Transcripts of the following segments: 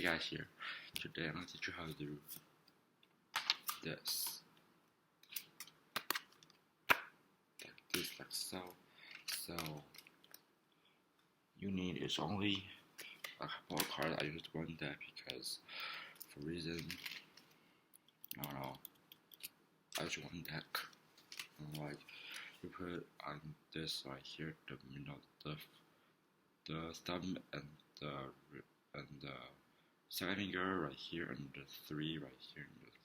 Hey guys, here. Today I'm going to teach you how to do this. Like so. So, you need is only a couple of cards. I used one deck because for reason, I don't know, I used one deck. And like, you put on this right here, the thumb and the second finger right here, and the three right here, and like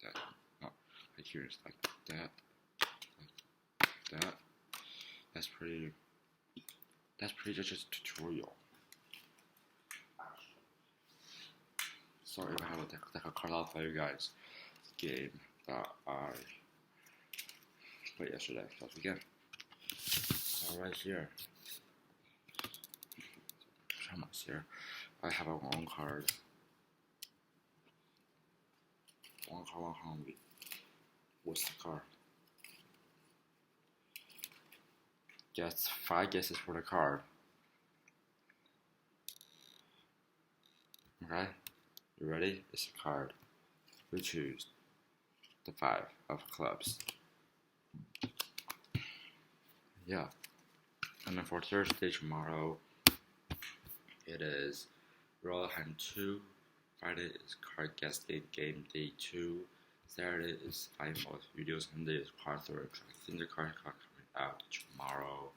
that, no, right here is like that, like that. That's pretty just a tutorial. Sorry if I have a card out for you guys. Game that I played yesterday. Let's begin. So right here. Here, I have one card. One card only. What's the card? Guess 5 guesses for the card. Okay, you ready? It's a card. We choose the 5 of clubs. Yeah, and then for Thursday tomorrow, it is Roll Hand 2. Friday is Card Guess Game Day 2. Saturday is 5 more videos. Sunday is Card Throw. I think the card coming out tomorrow.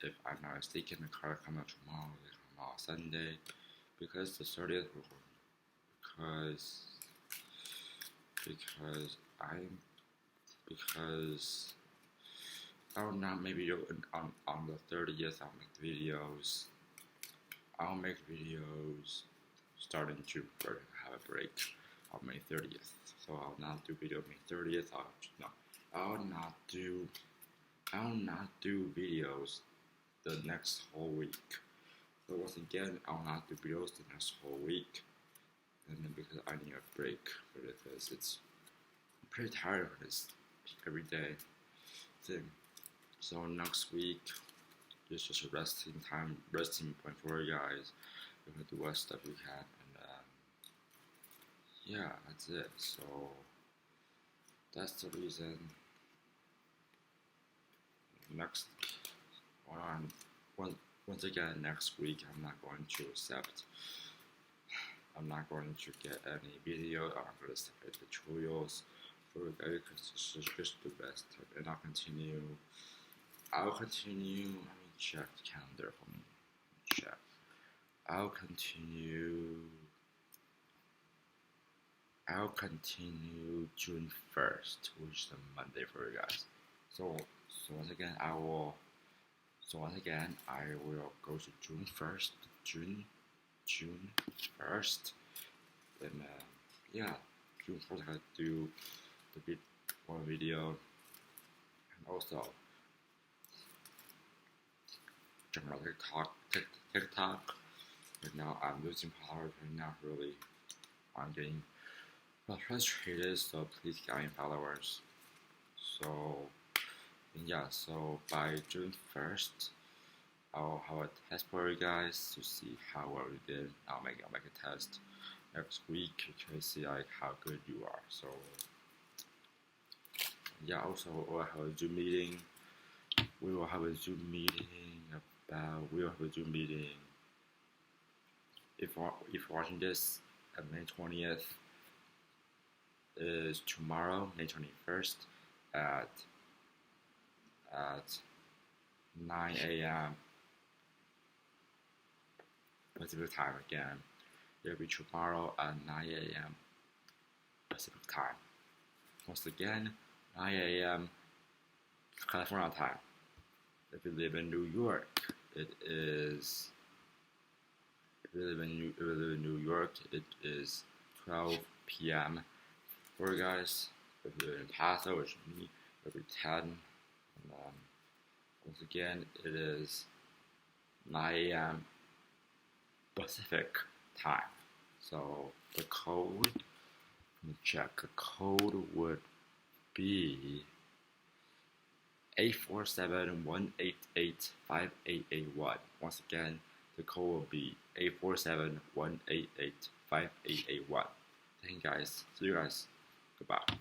If I'm not mistaken, the card coming out tomorrow. They come out Sunday because the 30th. Because I'll not maybe on the 30th I'll make videos. I'll make videos starting June 3rd. Have a break on May 30th. So I'll not do video May 30th. I'll not do videos the next whole week. So once again, I'll not do videos the next whole week. And then because I need a break for this, I'm pretty tired of this every day thing. So next week, it's just a resting point for you guys. You're gonna do what stuff you can, and yeah, that's it. So that's the reason. Once again, next week I'm not going to get any video. I'm not going to separate the tutorials for you guys because this is just the best. And I'll continue. Let me check the calendar for me. Check. I'll continue June 1st, which is a Monday for you guys. So once again, I will go to June 1st. June 1st. And yeah, June 1st I gotta do one video, and also jump on TikTok. Right now I'm losing power. Right now, really, I'm getting frustrated. So please get me followers. So yeah, so by June 1st, I'll have a test for you guys to see how well you did. I'll make a test next week to see like how good you are. So yeah, also we'll have a Zoom meeting. We will have a Zoom meeting. If you're watching this, May 20th is tomorrow, May 21st at 9 a.m. Pacific time again. It'll be tomorrow at 9 a.m. Pacific time. Once again, 9 a.m. California time. If you live in New York, it is. If you live in New York, it is 12 p.m. for you guys. If you live in Paso, which is me, it'll be 10. And once again, it is 9 a.m. Pacific time. So the code, let me check. The code would be 847-188-5881. Once again, The code will be 847-188-5881. Thank you guys. See you guys. Goodbye.